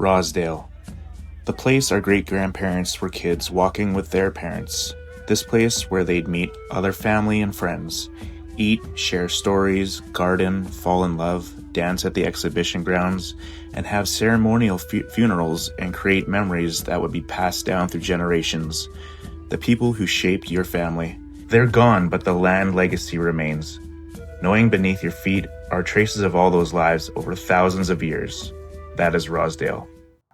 Rossdale, the place our great-grandparents were kids walking with their parents. This place where they'd meet other family and friends, eat, share stories, garden, fall in love, dance at the exhibition grounds, and have ceremonial funerals and create memories that would be passed down through generations. The people who shaped your family. They're gone, but the land legacy remains. Knowing beneath your feet are traces of all those lives over thousands of years. That is Rossdale.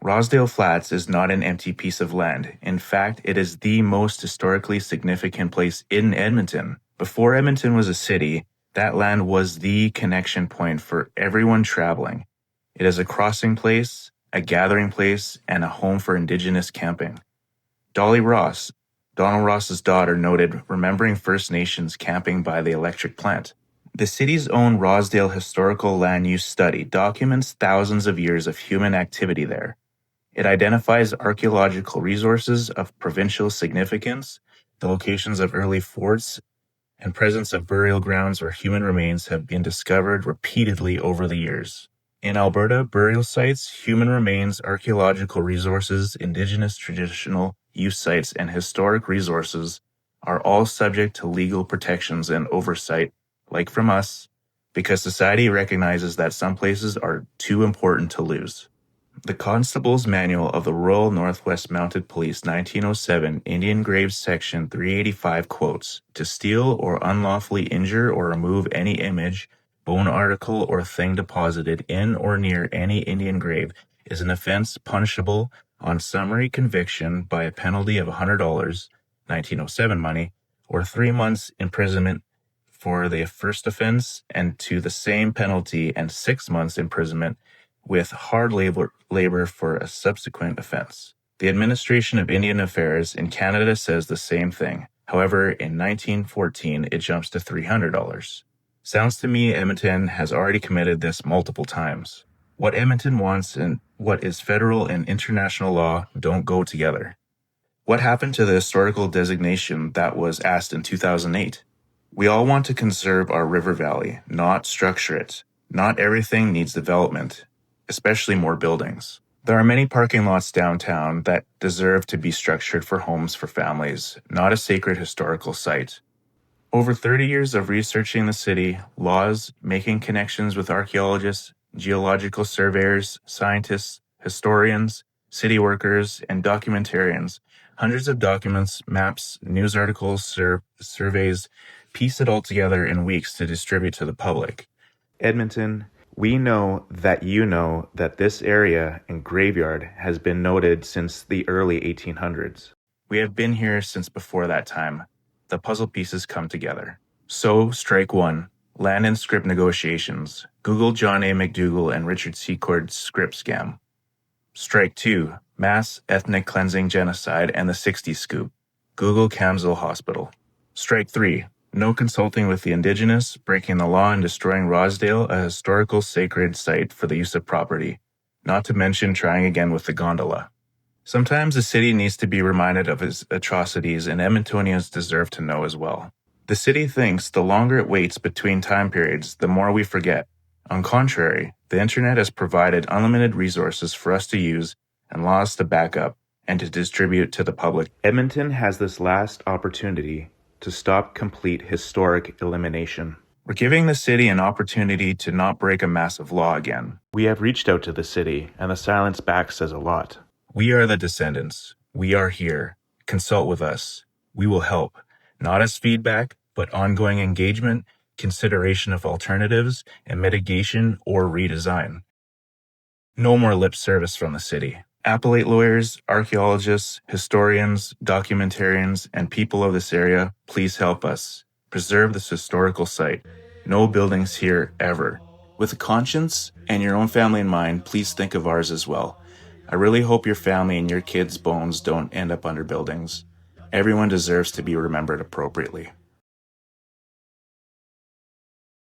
Rossdale Flats is not an empty piece of land. In fact, it is the most historically significant place in Edmonton. Before Edmonton was a city, that land was the connection point for everyone traveling. It is a crossing place, a gathering place, and a home for Indigenous camping. Dolly Ross, Donald Ross's daughter, noted, remembering First Nations camping by the electric plant. The city's own Rossdale Historical Land Use Study documents thousands of years of human activity there. It identifies archaeological resources of provincial significance, the locations of early forts, and presence of burial grounds where human remains have been discovered repeatedly over the years. In Alberta, burial sites, human remains, archaeological resources, Indigenous traditional use sites, and historic resources are all subject to legal protections and oversight, like from us, because society recognizes that some places are too important to lose. The Constable's Manual of the Royal Northwest Mounted Police 1907 Indian Graves Section 385 quotes, "To steal or unlawfully injure or remove any image, bone article, or thing deposited in or near any Indian grave is an offense punishable on summary conviction by a penalty of $100, 1907 money, or 3 months imprisonment for the first offense, and to the same penalty and 6 months imprisonment with hard labor for a subsequent offense." The Administration of Indian Affairs in Canada says the same thing. However, in 1914, it jumps to $300. Sounds to me Edmonton has already committed this multiple times. What Edmonton wants and what is federal and international law don't go together. What happened to the historical designation that was asked in 2008? We all want to conserve our river valley, not structure it. Not everything needs development, especially more buildings. There are many parking lots downtown that deserve to be structured for homes for families, not a sacred historical site. Over 30 years of researching the city, laws, making connections with archaeologists, geological surveyors, scientists, historians, city workers, and documentarians, hundreds of documents, maps, news articles, surveys, piece it all together in weeks to distribute to the public. Edmonton, we know that this area and graveyard has been noted since the early 1800s. We have been here since before that time. The puzzle pieces come together. So, strike one, land and script negotiations. Google John A. McDougall and Richard Secord's script scam. Strike two, mass ethnic cleansing genocide and the 60s scoop. Google Camsell Hospital. Strike three, no consulting with the Indigenous, breaking the law and destroying Rossdale, a historical sacred site for the use of property, not to mention trying again with the gondola. Sometimes the city needs to be reminded of its atrocities, and Edmontonians deserve to know as well. The city thinks the longer it waits between time periods, the more we forget. On contrary, the internet has provided unlimited resources for us to use and laws to back up and to distribute to the public. Edmonton has this last opportunity to stop complete historic elimination. We're giving the city an opportunity to not break a massive law again. We have reached out to the city, and the silence back says a lot. We are the descendants. We are here. Consult with us. We will help, not as feedback, but ongoing engagement, consideration of alternatives, and mitigation or redesign. No more lip service from the city. Appellate lawyers, archaeologists, historians, documentarians, and people of this area, please help us. Preserve this historical site. No buildings here ever. With a conscience and your own family in mind, please think of ours as well. I really hope your family and your kids' bones don't end up under buildings. Everyone deserves to be remembered appropriately.